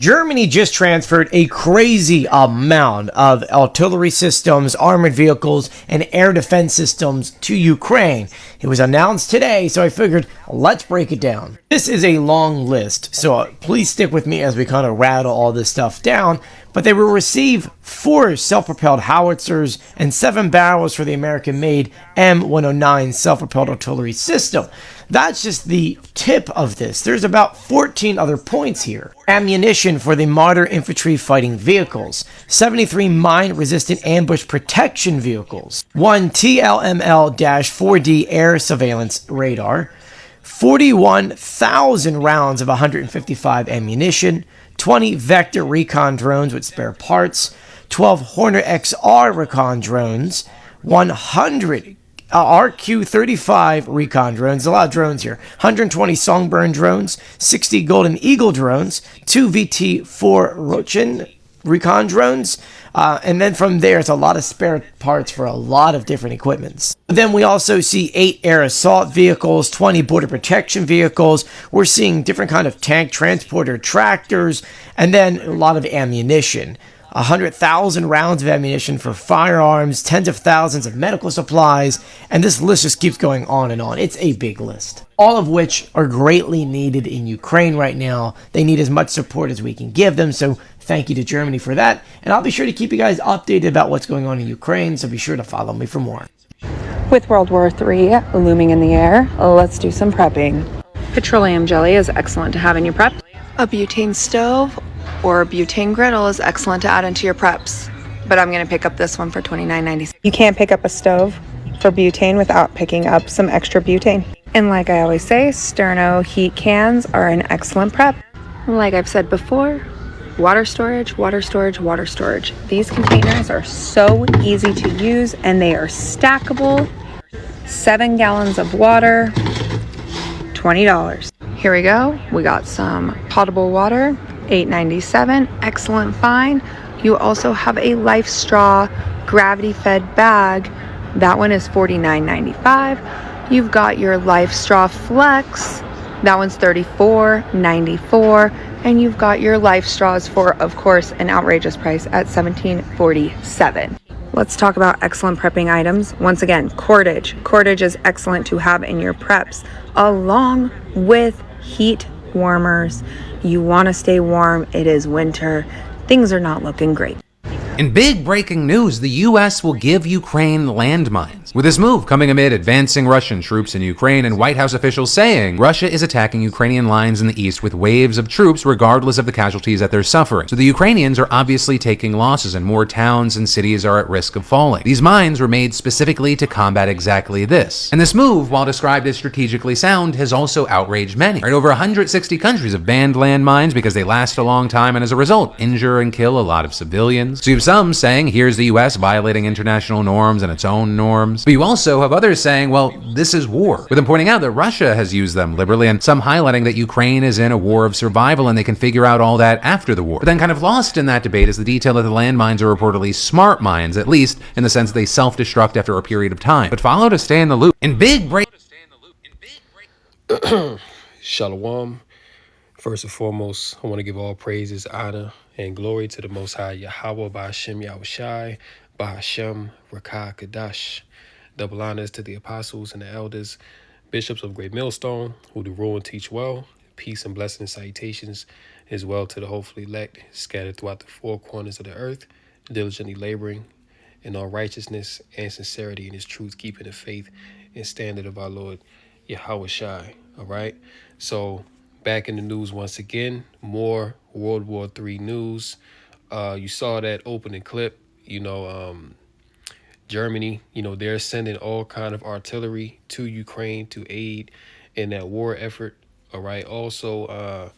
Germany just transferred a crazy amount of artillery systems, armored vehicles, and air defense systems to Ukraine. It was announced today, so I figured let's break it down. This is a long list, so please stick with me as we kind of rattle all this stuff down. But they will receive 4 self-propelled howitzers and 7 barrels for the American-made M109 self-propelled artillery system. That's just the tip of this. There's about 14 other points here. Ammunition for the modern infantry fighting vehicles, 73 mine-resistant ambush protection vehicles, 1 TLML-4D air surveillance radar, 41,000 rounds of 155 ammunition, 20 Vector recon drones with spare parts, 12 Hornet XR recon drones, 100 RQ-35 recon drones, a lot of drones here, 120 Songbird drones, 60 Golden Eagle drones, 2 VT-4 Rochin recon drones, and then from there it's a lot of spare parts for a lot of different equipments. Then we also see 8 air assault vehicles, 20 border protection vehicles. We're seeing different kind of tank transporter tractors, and then a lot of ammunition. 100,000 rounds of ammunition for firearms, tens of thousands of medical supplies, and this list just keeps going on and on. It's a big list. All of which are greatly needed in Ukraine right now. They need as much support as we can give them, so thank you to Germany for that. And I'll be sure to keep you guys updated about what's going on in Ukraine, so be sure to follow me for more. With World War III looming in the air, let's do some prepping. Petroleum jelly is excellent to have in your prep. A butane stove or a butane griddle is excellent to add into your preps, but I'm going to pick up this one for $29.96. You can't pick up a stove for butane without picking up some extra butane. And like I always say, Sterno heat cans are an excellent prep. Like I've said before, water storage, water storage, water storage. These containers are so easy to use and they are stackable. 7 gallons of water, $20. Here we go. We got some potable water, $8.97, excellent find. You also have a Life Straw gravity fed bag. That one is $49.95. You've got your Life Straw Flex. That one's $34.94. And you've got your Life Straws for, of course, an outrageous price at $17.47. Let's talk about excellent prepping items. Once again, cordage. Cordage is excellent to have in your preps, along with heat warmers. You want to stay warm. It is winter. Things are not looking great. In big breaking news, the U.S. will give Ukraine landmines. With this move coming amid advancing Russian troops in Ukraine and White House officials saying Russia is attacking Ukrainian lines in the east with waves of troops regardless of the casualties that they're suffering. So the Ukrainians are obviously taking losses and more towns and cities are at risk of falling. These mines were made specifically to combat exactly this. And this move, while described as strategically sound, has also outraged many. Right, over 160 countries have banned landmines because they last a long time and as a result injure and kill a lot of civilians. So you have some saying here's the US violating international norms and its own norms. But you also have others saying, well, this is war, with them pointing out that Russia has used them liberally and some highlighting that Ukraine is in a war of survival and they can figure out all that after the war. But then kind of lost in that debate is the detail that the landmines are reportedly smart mines, at least in the sense they self-destruct after a period of time. But follow to stay in the loop. In big break. Shalom. First and foremost, I want to give all praises, honor, and glory to the Most High Yahweh, by Hashem Yahushai, by Hashem Rakah Kadash. Double honors to the apostles and the elders, bishops of Great Millstone, who do rule and teach well. Peace and blessings, salutations as well to the hopefully elect, scattered throughout the 4 corners of the earth, diligently laboring in all righteousness and sincerity in his truth, keeping the faith and standard of our Lord Yahweh Shai. All right. So back in the news once again, more World War III news. You saw that opening clip, Germany, they're sending all kind of artillery to Ukraine to aid in that war effort. All right. Also,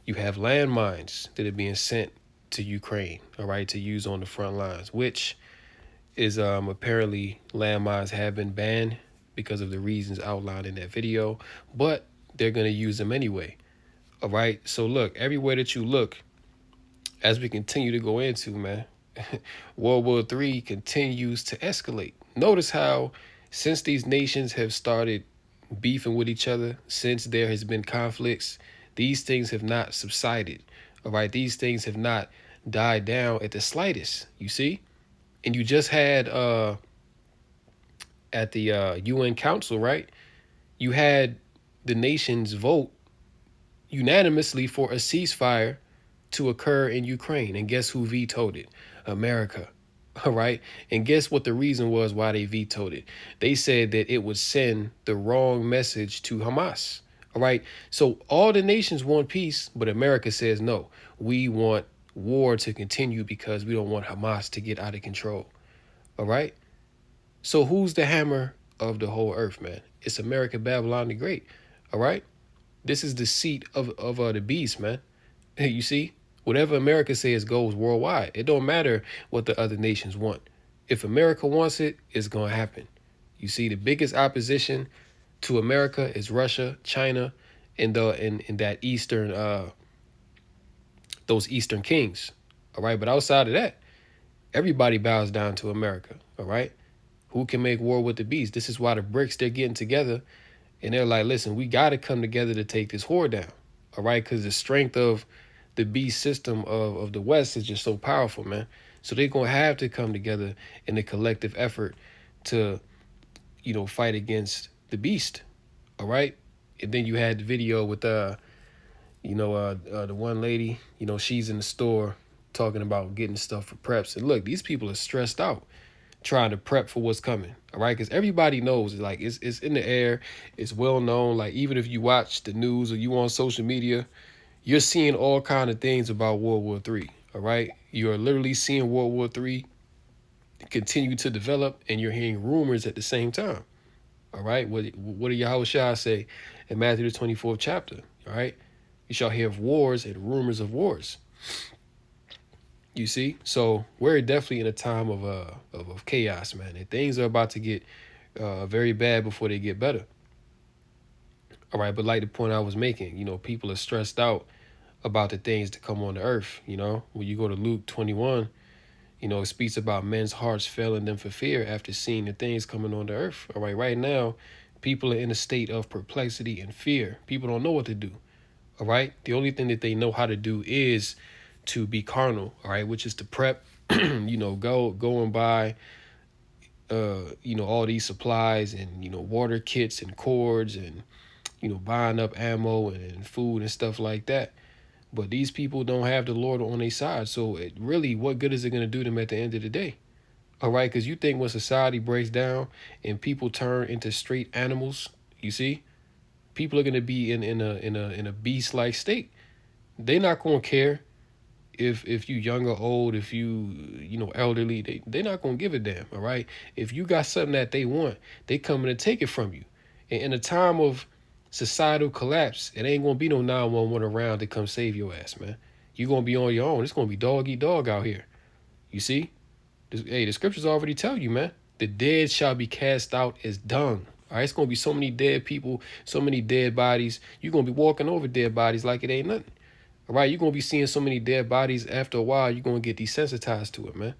you have landmines that are being sent to Ukraine, all right, to use on the front lines, which is apparently landmines have been banned because of the reasons outlined in that video, but they're going to use them anyway. All right. So look, everywhere that you look, as we continue to go into, man, World War III continues to escalate. Notice how since these nations have started beefing with each other, since there has been conflicts, these things have not subsided. All right, these things have not died down at the slightest. You see, and you just had at the UN Council, right? You had the nations vote unanimously for a ceasefire to occur in Ukraine. And guess who vetoed it? America. All right. And guess what the reason was why they vetoed it? They said that it would send the wrong message to Hamas. All right. So all the nations want peace, but America says no. We want war to continue because we don't want Hamas to get out of control. All right. So who's the hammer of the whole earth, man? It's America, Babylon the Great. All right. This is the seat of the beast, man. You see, whatever America says goes worldwide. It don't matter what the other nations want. If America wants it, it's gonna happen. You see, the biggest opposition to America is Russia, China, and that eastern those eastern kings. All right, but outside of that, everybody bows down to America. All right, who can make war with the beast? This is why the BRICS, they're getting together. And they're like, listen, we got to come together to take this whore down. All right. Because the strength of the beast system of the West is just so powerful, man. So they're going to have to come together in a collective effort to, fight against the beast. All right. And then you had the video with, the one lady, she's in the store talking about getting stuff for preps. And look, these people are stressed out, trying to prep for what's coming. All right. Because everybody knows, like, it's in the air. It's well known. Like, even if you watch the news or you on social media, you're seeing all kind of things about World War III. All right. You're literally seeing World War III continue to develop, and you're hearing rumors at the same time. All right. What did Yahushua say in Matthew the 24th chapter? All right. You shall hear of wars and rumors of wars. You see, so we're definitely in a time of chaos, man. And things are about to get very bad before they get better. All right, but like the point I was making, people are stressed out about the things to come on the earth. When you go to Luke 21, it speaks about men's hearts failing them for fear after seeing the things coming on the earth. All right, right now, people are in a state of perplexity and fear. People don't know what to do. All right, the only thing that they know how to do is to be carnal, all right, which is to prep, go and buy, all these supplies and, water kits and cords and, buying up ammo and food and stuff like that. But these people don't have the Lord on their side. So what good is it going to do them at the end of the day? All right, because you think when society breaks down and people turn into straight animals, you see, people are going to be in a beast-like state. They're not going to care if you young or old, if you elderly, they're not gonna give a damn. All right, if you got something that they want, they coming to take it from you. And in a time of societal collapse, it ain't gonna be no 911 around to come save your ass, man. You're gonna be on your own. It's gonna be dog eat dog out here. You see, the scriptures already tell you, man, the dead shall be cast out as dung. All right, it's gonna be so many dead people, so many dead bodies. You're gonna be walking over dead bodies like it ain't nothing. All right, you're going to be seeing so many dead bodies. After a while, you're going to get desensitized to it, man.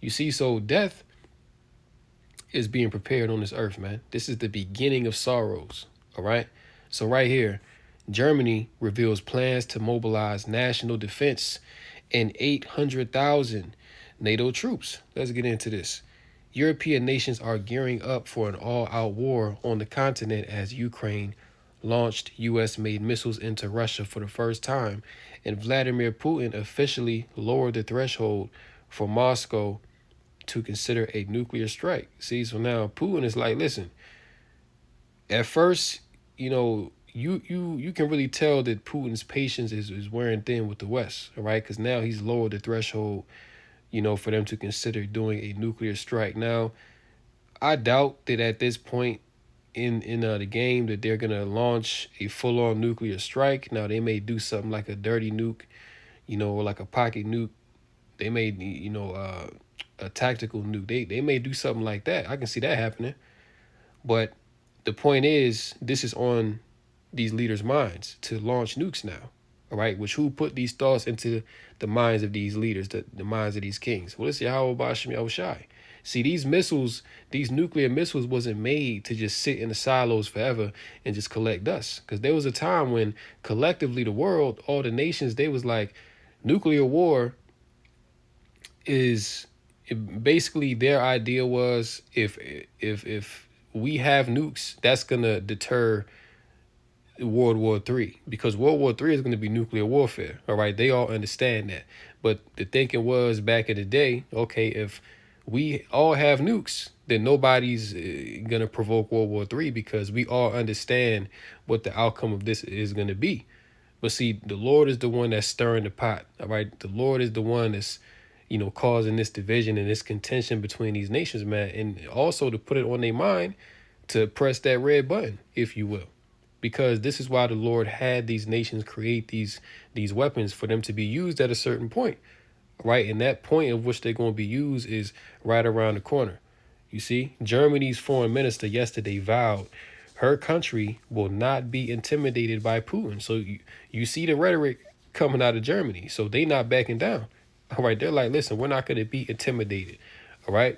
You see, so death is being prepared on this earth, man. This is the beginning of sorrows, all right? So right here, Germany reveals plans to mobilize national defense and 800,000 NATO troops. Let's get into this. European nations are gearing up for an all-out war on the continent as Ukraine launched U.S.-made missiles into Russia for the first time, and Vladimir Putin officially lowered the threshold for Moscow to consider a nuclear strike. See, so now Putin is like, listen, at first, you can really tell that Putin's patience is wearing thin with the West, all right? Because now he's lowered the threshold, for them to consider doing a nuclear strike. Now, I doubt that at this point in the game that they're going to launch a full-on nuclear strike. Now, they may do something like a dirty nuke, or like a pocket nuke. They may, a tactical nuke. They may do something like that. I can see that happening. But the point is, this is on these leaders' minds to launch nukes now. All right, which who put these thoughts into the minds of these leaders, the minds of these kings? Well, it's Yahweh Bashim Yahushai. See, these missiles, these nuclear missiles wasn't made to just sit in the silos forever and just collect dust. Because there was a time when collectively the world, all the nations, they was like, Nuclear war is basically their idea was if we have nukes, that's gonna deter World War Three, because World War Three is going to be nuclear warfare. All right, they all understand that. But the thinking was back in the day, okay, if we all have nukes, then nobody's going to provoke World War Three, because we all understand what the outcome of this is going to be. But see, the Lord is the one that's stirring the pot. All right, the Lord is the one that's causing this division and this contention between these nations, man, and also to put it on their mind to press that red button, if you will, because this is why the Lord had these nations create these weapons for them to be used at a certain point, right? And that point of which they're going to be used is right around the corner. You see, Germany's foreign minister yesterday vowed her country will not be intimidated by Putin. So you see the rhetoric coming out of Germany. So they not backing down. All right, they're like, listen, we're not going to be intimidated. All right,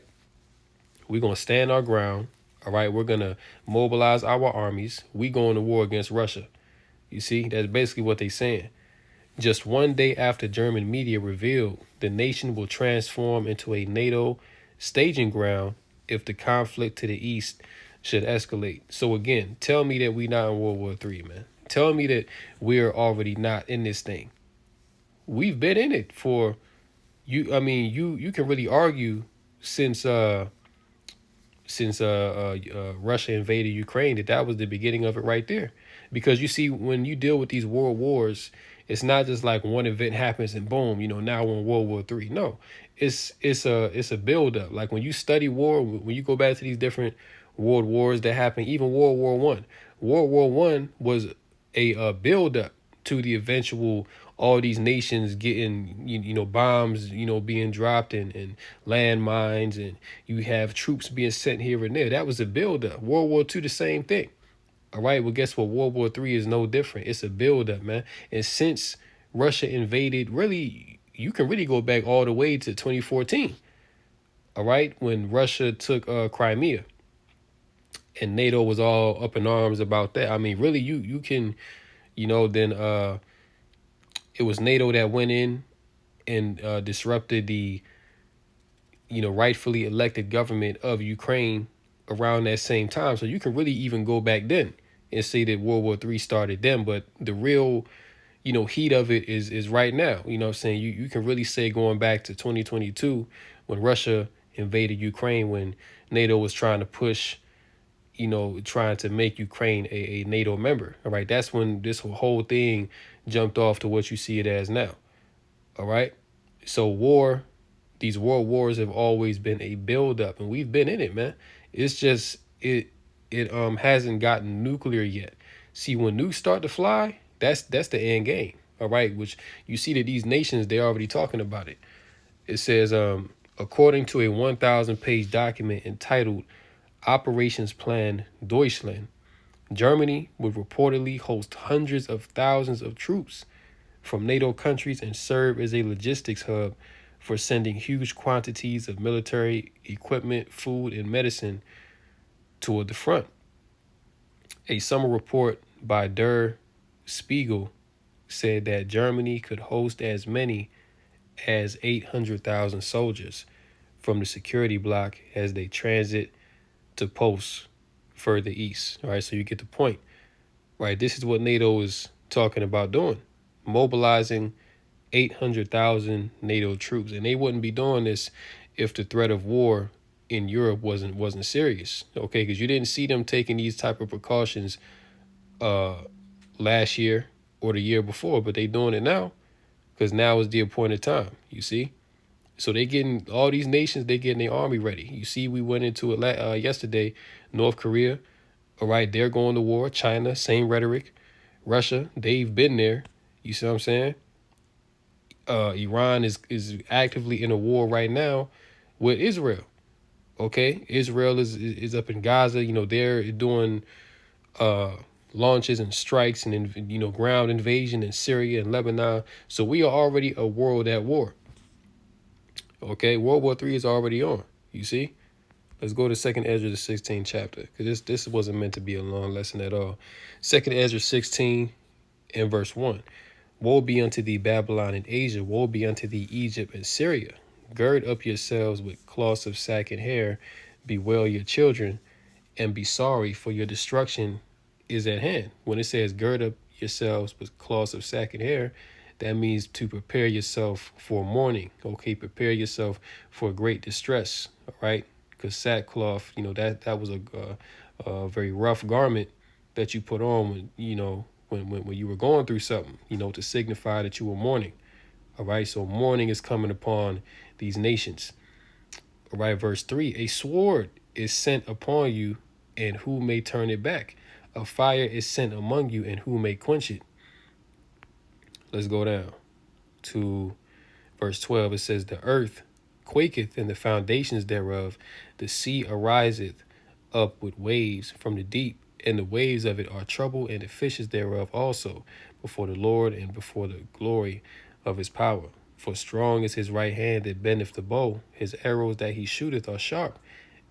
we're going to stand our ground. All right, we're going to mobilize our armies. We going to war against Russia. You see, that's basically what they're saying. Just one day after German media revealed the nation will transform into a NATO staging ground if the conflict to the east should escalate. So again, tell me that we not in World War III, man. Tell me that we're already not in this thing. We've been in it for you. I mean, you can really argue since Russia invaded Ukraine that was the beginning of it right there. Because you see, when you deal with these world wars, it's not just like one event happens and boom, now we're in World War III. No, it's a build up. Like when you study war, when you go back to these different world wars that happened, even World War One. World War One was a build up to the eventual all these nations getting bombs being dropped and landmines, and you have troops being sent here and there. That was a build up. World War II, the same thing. All right, well, guess what? World War III is no different. It's a build up, man. And since Russia invaded, really, you can really go back all the way to 2014. All right, when Russia took Crimea and NATO was all up in arms about that. I mean, really, you can, then it was NATO that went in and disrupted the, rightfully elected government of Ukraine around that same time. So you can really even go back then and say that World War III started then. But the real, heat of it is right now. You know what I'm saying? You can really say going back to 2022 when Russia invaded Ukraine, when NATO was trying to push, trying to make Ukraine a NATO member. All right. That's when this whole thing jumped off to what you see it as now. All right. So these world wars have always been a buildup, and we've been in it, man. It's just it hasn't gotten nuclear yet. See, when nukes start to fly, that's the end game. All right, which you see that these nations, they're already talking about it. It says, according to a 1,000-page document entitled Operations Plan Deutschland, Germany would reportedly host hundreds of thousands of troops from NATO countries and serve as a logistics hub for sending huge quantities of military equipment, food, and medicine toward the front. A summer report by Der Spiegel said that Germany could host as many as 800,000 soldiers from the security bloc as they transit to posts further east. All right, so you get the point. Right, this is what NATO is talking about doing, mobilizing 800,000 NATO troops, and they wouldn't be doing this if the threat of war in Europe wasn't serious. Okay, because you didn't see them taking these type of precautions last year or the year before, but they doing it now because now is the appointed time. You see, so they getting all these nations, they getting their army ready. You see, we went into it yesterday. North Korea, all right, they're going to war. China, same rhetoric. Russia, they've been there. You see what I'm saying? Iran is actively in a war right now with Israel. Okay, Israel is up in Gaza. They're doing launches and strikes and ground invasion in Syria and Lebanon. So we are already a world at war. Okay, World War III is already on. You see, let's go to 2nd Ezra, the 16th chapter, because this wasn't meant to be a long lesson at all. 2nd Ezra 16 and verse 1. Woe be unto thee, Babylon and Asia. Woe be unto thee, Egypt and Syria. Gird up yourselves with cloths of sack and hair. Bewail your children and be sorry, for your destruction is at hand. When it says gird up yourselves with cloths of sack and hair, that means to prepare yourself for mourning. Okay, prepare yourself for great distress. All right, because sackcloth, that was a very rough garment that you put on when when you were going through something, to signify that you were mourning. All right, so mourning is coming upon these nations. All right, verse 3, a sword is sent upon you, and who may turn it back? A fire is sent among you, and who may quench it? Let's go down to verse 12. It says, the earth quaketh, and the foundations thereof. The sea ariseth up with waves from the deep, and the waves of it are trouble, and the fishes thereof also, before the Lord and before the glory of his power. For strong is his right hand that bendeth the bow. His arrows that he shooteth are sharp,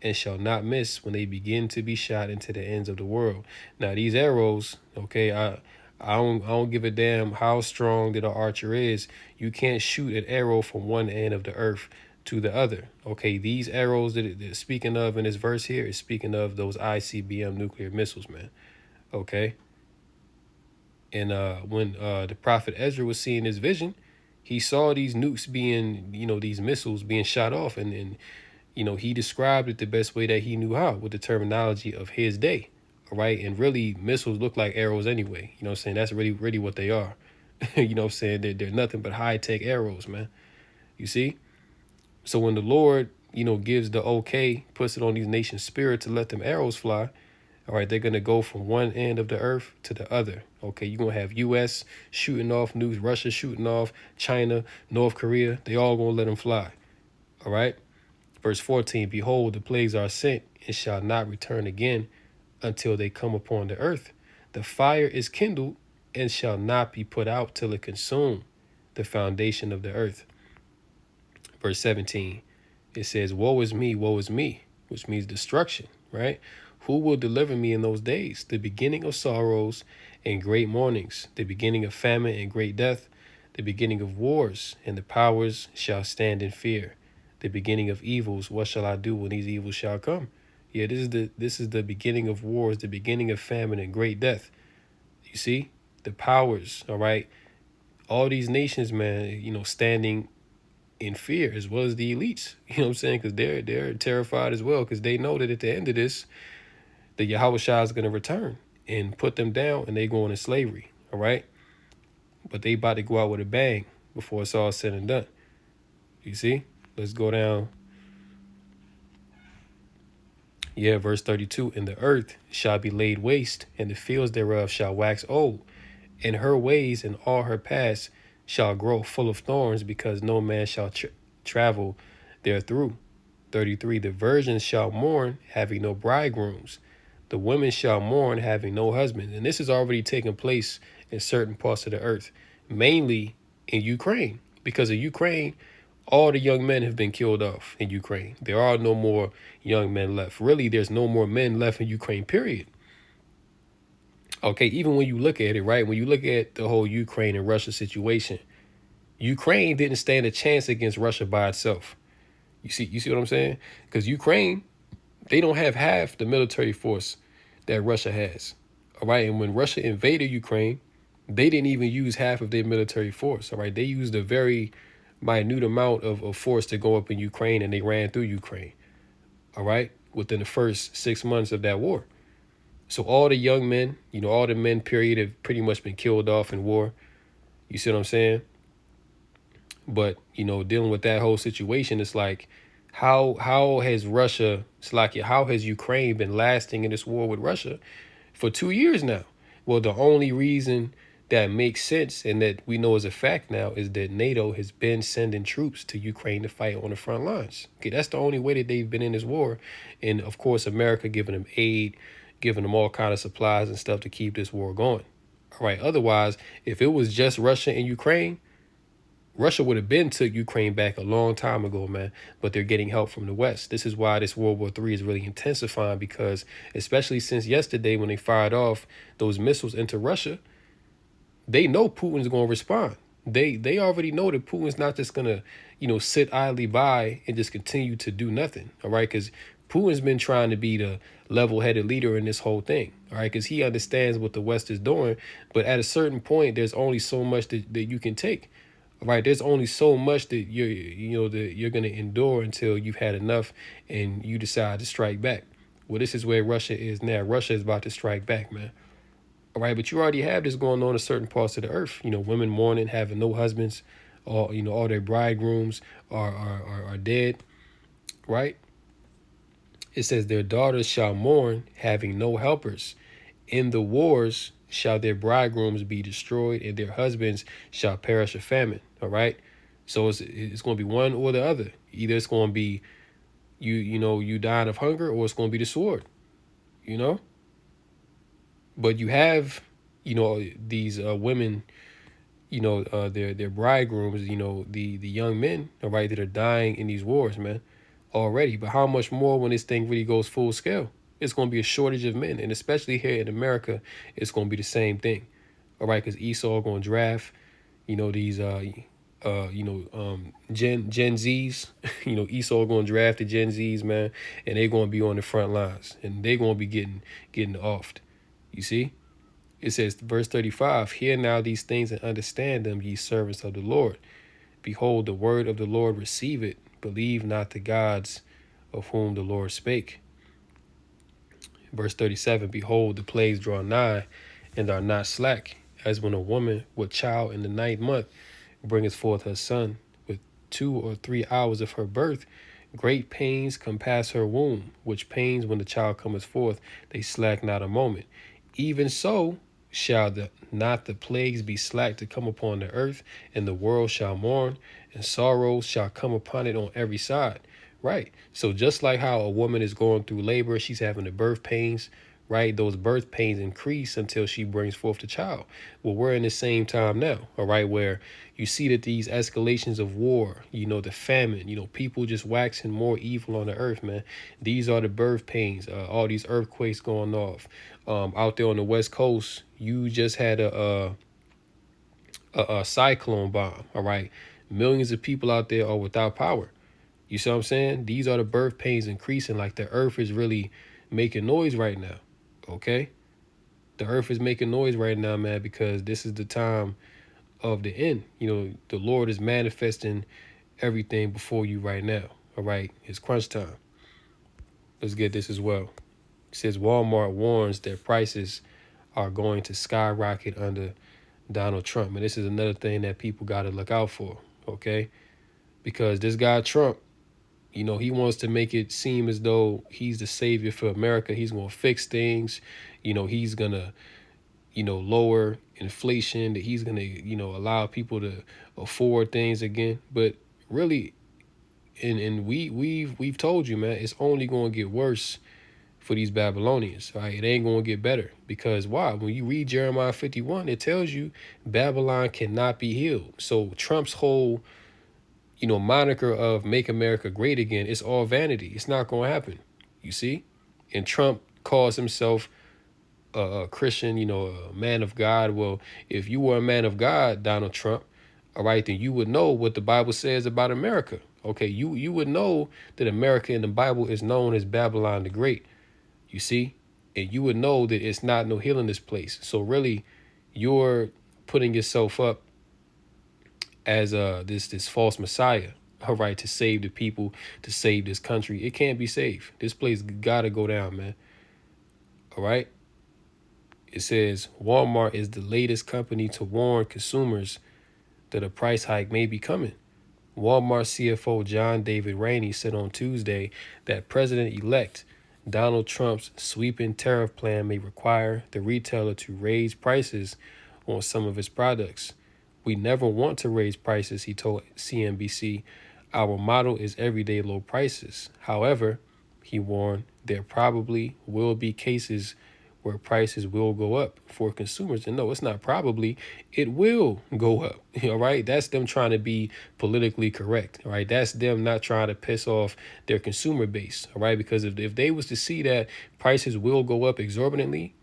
and shall not miss when they begin to be shot into the ends of the world. Now these arrows, okay, I don't give a damn how strong that an archer is. You can't shoot an arrow from one end of the earth to the other. Okay, these arrows that it's speaking of in this verse here is speaking of those ICBM nuclear missiles, man. Okay. And when the prophet Ezra was seeing this vision, he saw these nukes being, these missiles being shot off, and he described it the best way that he knew how, with the terminology of his day. All right. And really, missiles look like arrows anyway. You know what I'm saying? That's really what they are. You know what I'm saying? They're nothing but high-tech arrows, man. You see? So when the Lord, gives the okay, puts it on these nations' spirit to let them arrows fly, all right, they're going to go from one end of the earth to the other. Okay, you're going to have U.S. shooting off nukes, Russia shooting off, China, North Korea. They all going to let them fly. All right. Verse 14, behold, the plagues are sent and shall not return again until they come upon the earth. The fire is kindled and shall not be put out till it consume the foundation of the earth. Verse 17, it says, woe is me, which means destruction, right? Who will deliver me in those days? The beginning of sorrows and great mournings, the beginning of famine and great death, the beginning of wars, and the powers shall stand in fear. The beginning of evils, what shall I do when these evils shall come? Yeah, this is the beginning of wars, the beginning of famine and great death. You see, the powers, all right? All these nations, man, standing in fear, as well as the elites, you know what I'm saying? Because they're terrified as well, because they know that at the end of this, the Yahweh Shah is going to return and put them down, and they go into slavery, all right? But they about to go out with a bang before it's all said and done. You see? Let's go down. Yeah, verse 32, and the earth shall be laid waste, and the fields thereof shall wax old, and her ways and all her paths shall grow full of thorns, because no man shall travel therethrough. 33, the virgins shall mourn, having no bridegrooms. The women shall mourn, having no husband. And this is already taking place in certain parts of the earth, mainly in Ukraine. Because of Ukraine, all the young men have been killed off in Ukraine. There are no more young men left. Really, there's no more men left in Ukraine, period. Okay, even when you look at it, right, when you look at the whole Ukraine and Russia situation, Ukraine didn't stand a chance against Russia by itself. You see what I'm saying? Because Ukraine, they don't have half the military force that Russia has. All right, and when Russia invaded Ukraine, they didn't even use half of their military force. All right, they used a very minute amount of force to go up in Ukraine, and they ran through Ukraine. All right, within the first 6 months of that war. So all the young men, all the men, period, have pretty much been killed off in war. You see what I'm saying? But, dealing with that whole situation, it's like, how has Russia, how has Ukraine been lasting in this war with Russia for 2 years now? Well, the only reason that makes sense and that we know is a fact now is that NATO has been sending troops to Ukraine to fight on the front lines. Okay, that's the only way that they've been in this war. And, of course, America giving them aid, giving them all kind of supplies and stuff to keep this war going. All right. Otherwise, if it was just Russia and Ukraine, Russia would have been took Ukraine back a long time ago, man. But they're getting help from the West. This is why this World War III is really intensifying, because especially since yesterday when they fired off those missiles into Russia, they know Putin's going to respond. They already know that Putin's not just going to, sit idly by and just continue to do nothing. All right. Because Putin's been trying to be the level-headed leader in this whole thing. All right. Because he understands what the West is doing. But at a certain point, there's only so much that you can take. All right. There's only so much that you're going to endure until you've had enough and you decide to strike back. Well, this is where Russia is now. Russia is about to strike back, man. All right, but you already have this going on in certain parts of the earth. Women mourning, having no husbands, or all their bridegrooms are dead. Right? It says their daughters shall mourn, having no helpers. In the wars shall their bridegrooms be destroyed, and their husbands shall perish of famine. All right. So it's going to be one or the other. Either it's going to be you dying of hunger, or it's going to be the sword. But you have, these women, their bridegrooms, the young men, all right, that are dying in these wars, man, already. But how much more when this thing really goes full scale? It's going to be a shortage of men. And especially here in America, it's going to be the same thing. All right, because Esau going to draft, these, Gen Zs, Esau going to draft the Gen Zs, man, and they're going to be on the front lines, and they're going to be getting offed. You see? It says, verse 35, hear now these things and understand them, ye servants of the Lord. Behold, the word of the Lord, receive it. Believe not the gods of whom the Lord spake. Verse 37, behold, the plagues draw nigh and are not slack, as when a woman with child in the 9th month bringeth forth her son, with 2 or 3 hours of her birth, great pains compass her womb, which pains when the child cometh forth, they slack not a moment. Even so shall not the plagues be slack to come upon the earth, and the world shall mourn, and sorrows shall come upon it on every side. Right. So just like how a woman is going through labor, she's having the birth pains, right? Those birth pains increase until she brings forth the child. Well, we're in the same time now, all right, where you see that these escalations of war, the famine, people just waxing more evil on the earth, man. These are the birth pains, all these earthquakes going off. Out there on the West Coast, you just had a cyclone bomb, all right? Millions of people out there are without power. You see what I'm saying? These are the birth pains increasing, like the earth is really making noise right now, okay? The earth is making noise right now, man, because this is the time of the end. The Lord is manifesting everything before you right now, all right? It's crunch time. Let's get this as well. It says Walmart warns that prices are going to skyrocket under Donald Trump. And this is another thing that people got to look out for, okay? Because this guy Trump, he wants to make it seem as though he's the savior for America. He's going to fix things. He's going to, lower inflation, that he's going to, allow people to afford things again. But really, and we've told you, man, it's only going to get worse for these Babylonians, right? It ain't going to get better. Because why? When you read Jeremiah 51, it tells you Babylon cannot be healed. So Trump's whole moniker of make America great again, it's all vanity. It's not going to happen, you see? And Trump calls himself a Christian, a man of God. Well, if you were a man of God, Donald Trump, all right, then you would know what the Bible says about America. Okay, you would know that America in the Bible is known as Babylon the Great, you see? And you would know that it's not no healing this place. So really, you're putting yourself up as this false messiah, all right, to save the people, to save this country. It can't be saved. This place gotta go down, man. All right. It says Walmart is the latest company to warn consumers that a price hike may be coming. Walmart CFO John David Rainey said on Tuesday that President-elect Donald Trump's sweeping tariff plan may require the retailer to raise prices on some of its products. We never want to raise prices, he told CNBC. Our model is everyday low prices. However, he warned, there probably will be cases where prices will go up for consumers. And no, it's not probably, it will go up. All right. That's them trying to be politically correct. All right. That's them not trying to piss off their consumer base. All right. Because if they was to see that prices will go up exorbitantly,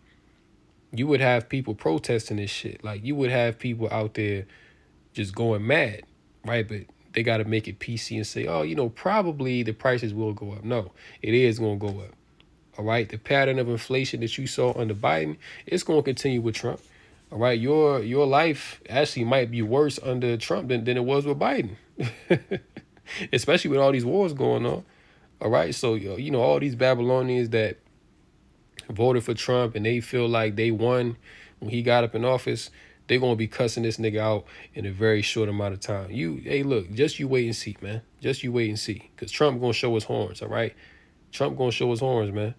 you would have people protesting this shit. Like, you would have people out there just going mad, right? But they got to make it PC and say, oh, probably the prices will go up. No, it is going to go up. All right. The pattern of inflation that you saw under Biden, it's going to continue with Trump. All right. Your life actually might be worse under Trump than it was with Biden, especially with all these wars going on. All right. So, all these Babylonians that voted for Trump and they feel like they won when he got up in office, they're going to be cussing this nigga out in a very short amount of time. Hey, look, just you wait and see, man. Just you wait and see. Because Trump going to show his horns, all right? Trump going to show his horns, man,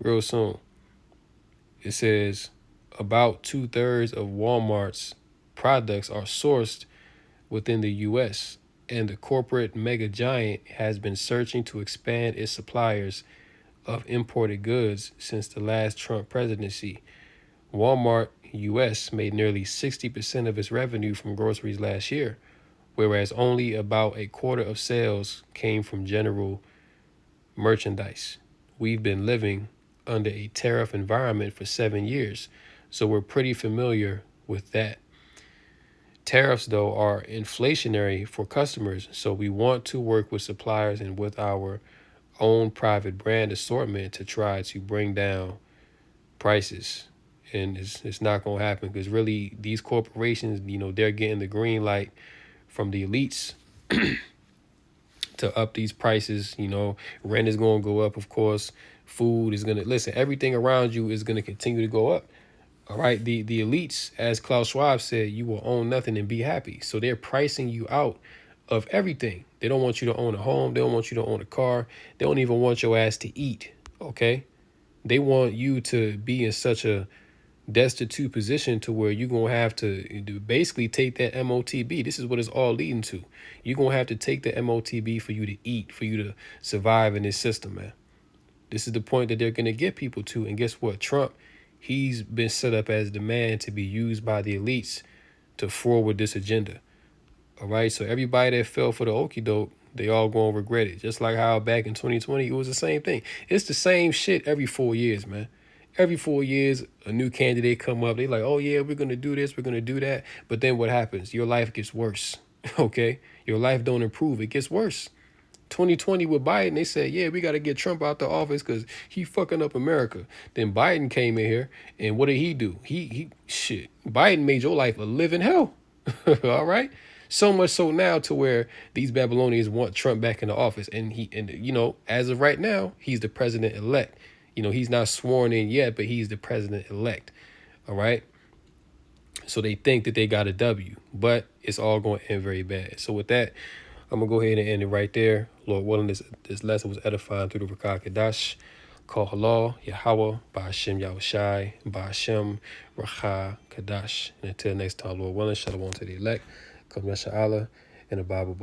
real soon. It says about 2/3 of Walmart's products are sourced within the U.S., and the corporate mega giant has been searching to expand its suppliers of imported goods since the last Trump presidency. Walmart U.S. made nearly 60% of its revenue from groceries last year, whereas only about a quarter of sales came from general merchandise. We've been living under a tariff environment for 7 years, so we're pretty familiar with that. Tariffs, though, are inflationary for customers, so we want to work with suppliers and with our own private brand assortment to try to bring down prices. And it's not going to happen because really these corporations, they're getting the green light from the elites to up these prices. Rent is going to go up, of course. Food is going to, listen, everything around you is going to continue to go up. All right. The elites, as Klaus Schwab said, you will own nothing and be happy. So they're pricing you out of everything. They don't want you to own a home. They don't want you to own a car. They don't even want your ass to eat. Okay. They want you to be in such a destitute position to where you're going to have to basically take that MOTB. This is what it's all leading to. You're going to have to take the MOTB for you to eat, for you to survive in this system, man. This is the point that they're going to get people to. And guess what? Trump, he's been set up as the man to be used by the elites to forward this agenda. All right. So everybody that fell for the okie doke, they all going to regret it. Just like how back in 2020, it was the same thing. It's the same shit every 4 years, man. Every 4 years, a new candidate come up. They like, oh, yeah, we're going to do this. We're going to do that. But then what happens? Your life gets worse. OK, your life don't improve. It gets worse. 2020 with Biden, they said, yeah, we got to get Trump out the office because he fucking up America. Then Biden came in here. And what did he do? Shit. Biden made your life a living hell. All right. So much so now to where these Babylonians want Trump back in the office. And as of right now, he's the president elect. He's not sworn in yet, but he's the president elect. All right. So they think that they got a W, but it's all going to end very bad. So with that, I'm going to go ahead and end it right there. Lord willing, this lesson was edifying through the Rakah Kadash. Call halal, Yahweh, Ba'ashem Yahushai, Ba'ashem Rakah Kadash. And until next time, Lord willing, shalom to the elect. Come Yasha Allah and the Bible.